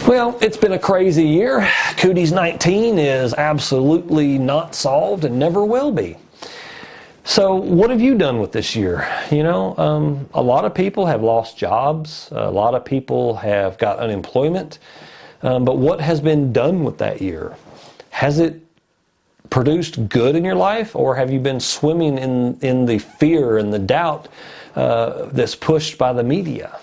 Well, it's been a crazy year. Cooties 19 is absolutely not solved and never will be. So what have you done with this year? A lot of people have lost jobs. A lot of people have got unemployment. But what has been done with that year? Has it produced good in your life, or have you been swimming in the fear and the doubt that's pushed by the media?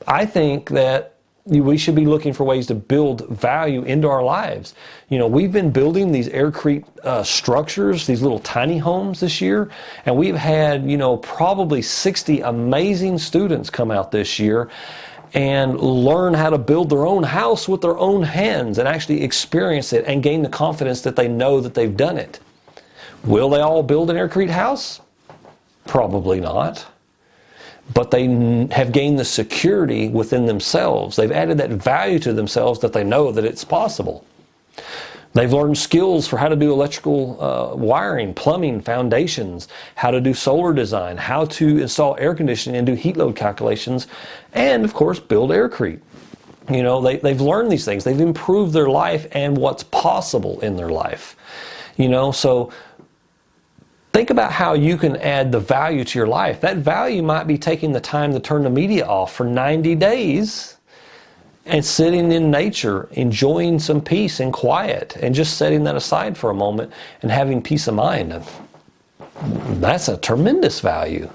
I think that we should be looking for ways to build value into our lives. We've been building these AirCrete structures, these little tiny homes this year, and we've had, probably 60 amazing students come out this year and learn how to build their own house with their own hands and actually experience it and gain the confidence that they know that they've done it. Will they all build an AirCrete house? Probably not. But they have gained the security within themselves. They've added that value to themselves that they know that it's possible. They've learned skills for how to do electrical wiring, plumbing, foundations, how to do solar design, how to install air conditioning and do heat load calculations, and of course build AirCrete. They've learned these things. They've improved their life and what's possible in their life. So think about how you can add the value to your life. That value might be taking the time to turn the media off for 90 days and sitting in nature, enjoying some peace and quiet, and just setting that aside for a moment and having peace of mind. That's a tremendous value.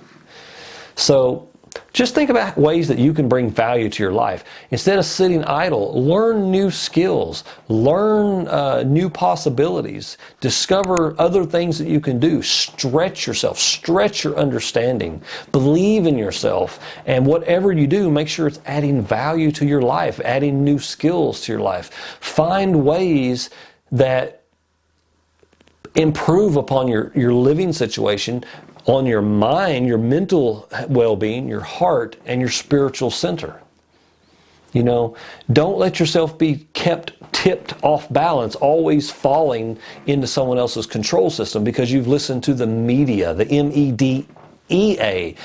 So just think about ways that you can bring value to your life. Instead of sitting idle, learn new skills, learn new possibilities, discover other things that you can do, stretch yourself, stretch your understanding, believe in yourself, and whatever you do, make sure it's adding value to your life, adding new skills to your life. Find ways that improve upon your living situation, on your mind, your mental well-being, your heart, and your spiritual center. Don't let yourself be kept tipped off balance, always falling into someone else's control system because you've listened to the media, the MEDEA,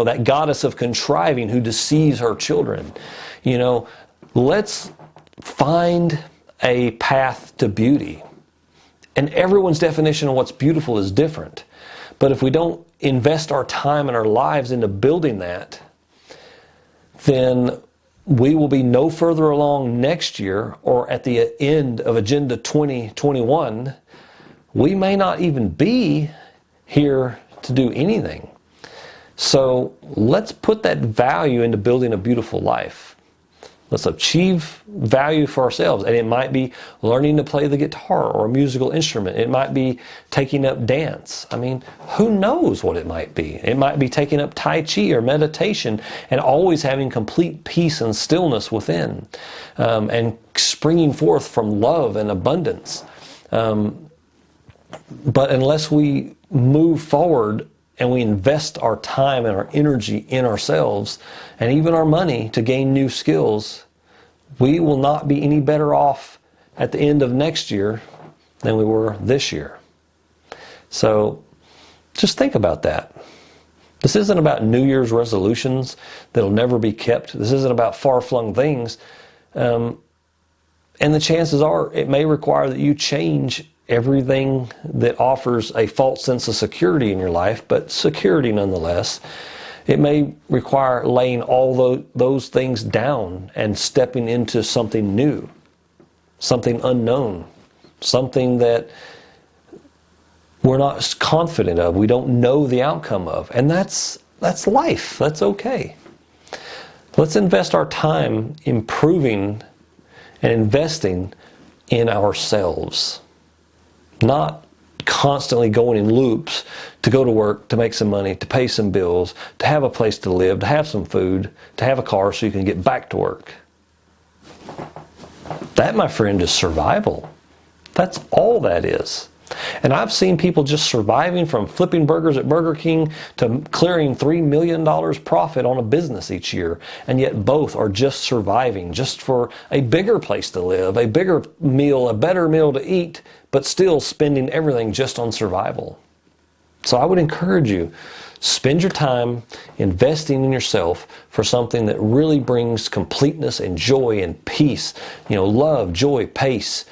that goddess of contriving who deceives her children. Let's find a path to beauty. And everyone's definition of what's beautiful is different. But if we don't invest our time and our lives into building that, then we will be no further along next year or at the end of Agenda 2021. We may not even be here to do anything. So let's put that value into building a beautiful life. Let's achieve value for ourselves. And it might be learning to play the guitar or a musical instrument. It might be taking up dance. Who knows what it might be? It might be taking up Tai Chi or meditation and always having complete peace and stillness within, and springing forth from love and abundance. But unless we move forward and we invest our time and our energy in ourselves and even our money to gain new skills, we will not be any better off at the end of next year than we were this year. So just think about that. This isn't about New Year's resolutions that'll never be kept. This isn't about far-flung things. And the chances are it may require that you change everything that offers a false sense of security in your life, but security nonetheless. It may require laying all those things down and stepping into something new, something unknown, something that we're not confident of, we don't know the outcome of. And that's life. That's okay. Let's invest our time improving and investing in ourselves. Not constantly going in loops to go to work, to make some money, to pay some bills, to have a place to live, to have some food, to have a car so you can get back to work. That, my friend, is survival. That's all that is. And I've seen people just surviving from flipping burgers at Burger King to clearing $3 million profit on a business each year. And yet both are just surviving, just for a bigger place to live, a bigger meal, a better meal to eat, but still spending everything just on survival. So I would encourage you, spend your time investing in yourself for something that really brings completeness and joy and peace. Love, joy, peace,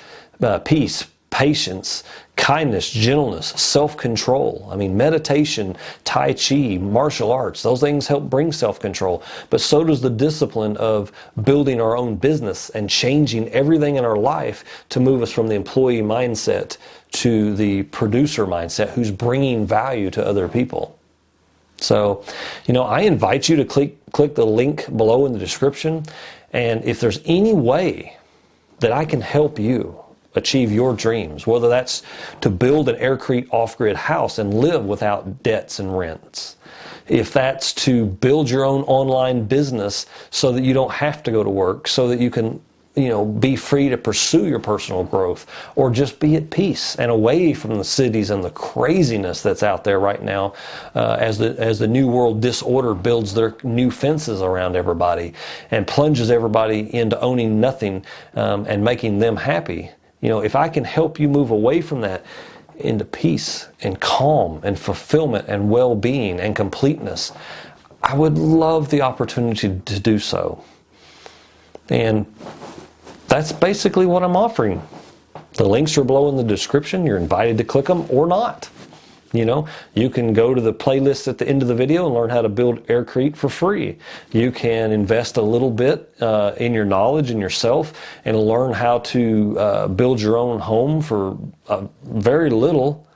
patience, kindness, gentleness, self-control. Meditation, Tai Chi, martial arts, those things help bring self-control. But so does the discipline of building our own business and changing everything in our life to move us from the employee mindset to the producer mindset who's bringing value to other people. So, I invite you to click the link below in the description. And if there's any way that I can help you achieve your dreams, whether that's to build an AirCrete off-grid house and live without debts and rents, if that's to build your own online business so that you don't have to go to work, so that you can be free to pursue your personal growth, or just be at peace and away from the cities and the craziness that's out there right now, as the new world disorder builds their new fences around everybody and plunges everybody into owning nothing and making them happy. If I can help you move away from that into peace and calm and fulfillment and well-being and completeness, I would love the opportunity to do so. And that's basically what I'm offering. The links are below in the description. You're invited to click them or not. You can go to the playlist at the end of the video and learn how to build AirCrete for free. You can invest a little bit in your knowledge and yourself and learn how to build your own home for very little,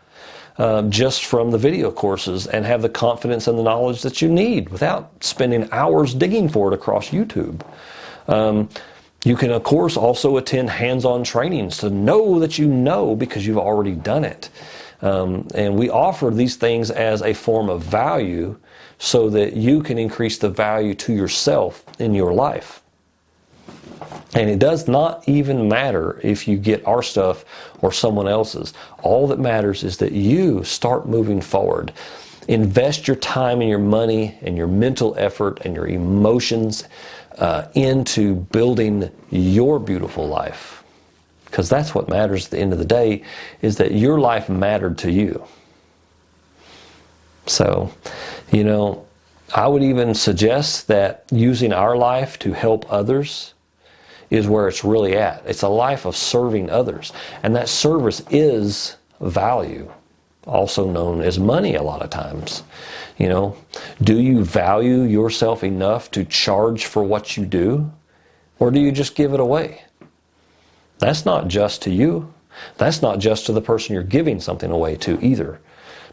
just from the video courses, and have the confidence and the knowledge that you need without spending hours digging for it across YouTube. You can, of course, also attend hands-on trainings to know that you know because you've already done it. And we offer these things as a form of value so that you can increase the value to yourself in your life. And it does not even matter if you get our stuff or someone else's. All that matters is that you start moving forward. Invest your time and your money and your mental effort and your emotions into building your beautiful life. Because that's what matters at the end of the day, is that your life mattered to you. So, I would even suggest that using our life to help others is where it's really at. It's a life of serving others. And that service is value, also known as money a lot of times. Do you value yourself enough to charge for what you do? Or do you just give it away? That's not just to you. That's not just to the person you're giving something away to either.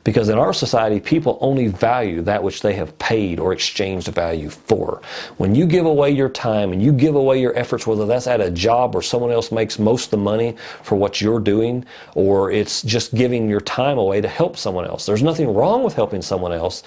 Because in our society, people only value that which they have paid or exchanged value for. When you give away your time and you give away your efforts, whether that's at a job where someone else makes most of the money for what you're doing, or it's just giving your time away to help someone else. There's nothing wrong with helping someone else,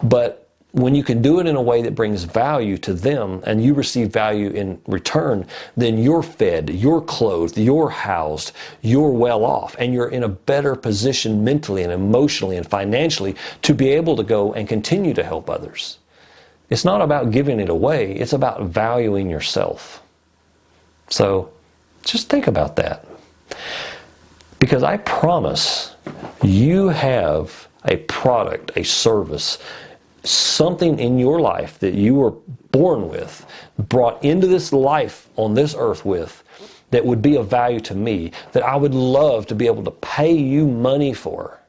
but when you can do it in a way that brings value to them and you receive value in return, then you're fed, you're clothed, you're housed, you're well off, and you're in a better position mentally and emotionally and financially to be able to go and continue to help others. It's not about giving it away, it's about valuing yourself. So just think about that. Because I promise you have a product, a service, something in your life that you were born with, brought into this life on this earth with, that would be of value to me, that I would love to be able to pay you money for,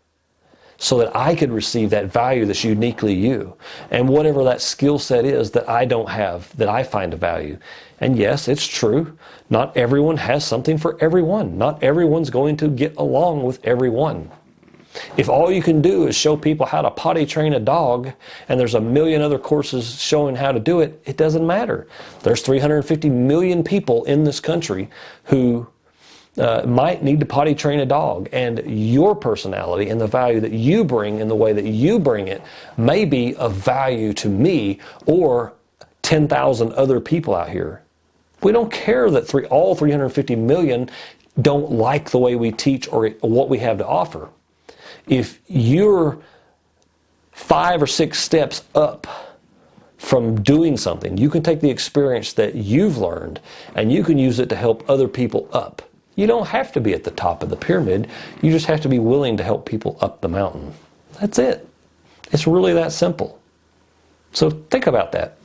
so that I could receive that value that's uniquely you. And whatever that skill set is that I don't have, that I find a value. And yes, it's true, not everyone has something for everyone. Not everyone's going to get along with everyone. If all you can do is show people how to potty train a dog, and there's a million other courses showing how to do it, it doesn't matter. There's 350 million people in this country who might need to potty train a dog, and your personality and the value that you bring in the way that you bring it may be of value to me or 10,000 other people out here. We don't care that all 350 million don't like the way we teach or what we have to offer. If you're 5 or 6 steps up from doing something, you can take the experience that you've learned and you can use it to help other people up. You don't have to be at the top of the pyramid. You just have to be willing to help people up the mountain. That's it. It's really that simple. So think about that.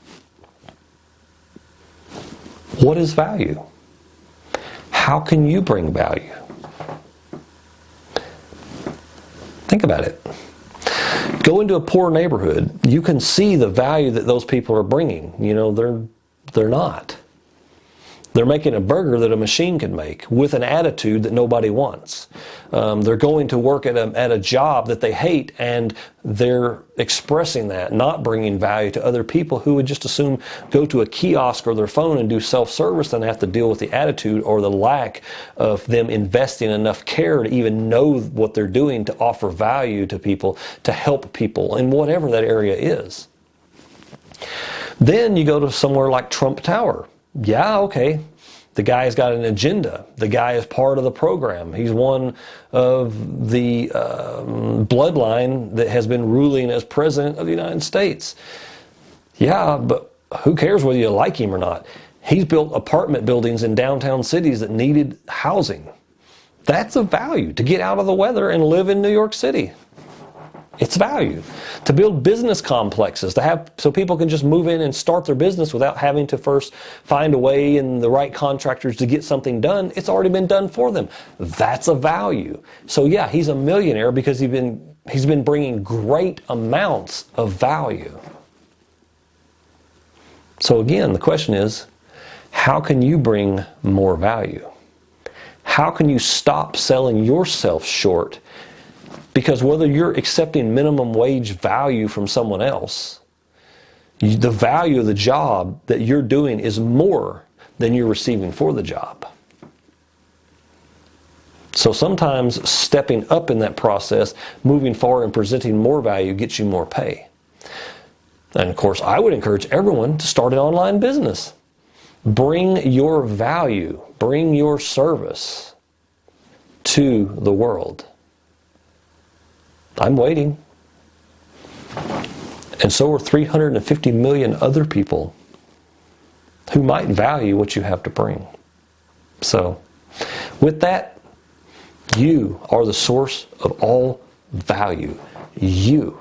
What is value? How can you bring value? Think about it. Go into a poor neighborhood. You can see the value that those people are bringing. You know, they're not. They're making a burger that a machine can make with an attitude that nobody wants. They're going to work at a job that they hate, and they're expressing that, not bringing value to other people who would just assume go to a kiosk or their phone and do self-service and have to deal with the attitude or the lack of them investing enough care to even know what they're doing to offer value to people, to help people in whatever that area is. Then you go to somewhere like Trump Tower. Yeah, okay. The guy's got an agenda. The guy is part of the program. He's one of the bloodline that has been ruling as president of the United States. Yeah, but who cares whether you like him or not? He's built apartment buildings in downtown cities that needed housing. That's a value, to get out of the weather and live in New York City. It's value. To build business complexes, to have so people can just move in and start their business without having to first find a way and the right contractors to get something done. It's already been done for them. That's a value. So yeah, he's a millionaire because he's been bringing great amounts of value. So again, the question is, how can you bring more value? How can you stop selling yourself short? Because whether you're accepting minimum wage value from someone else, the value of the job that you're doing is more than you're receiving for the job. So sometimes stepping up in that process, moving forward and presenting more value gets you more pay. And of course, I would encourage everyone to start an online business. Bring your value, bring your service to the world. I'm waiting. And so are 350 million other people who might value what you have to bring. So, with that, you are the source of all value. You.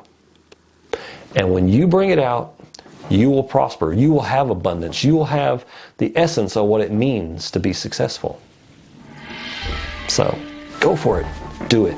And when you bring it out, you will prosper. You will have abundance. You will have the essence of what it means to be successful. So, go for it. Do it.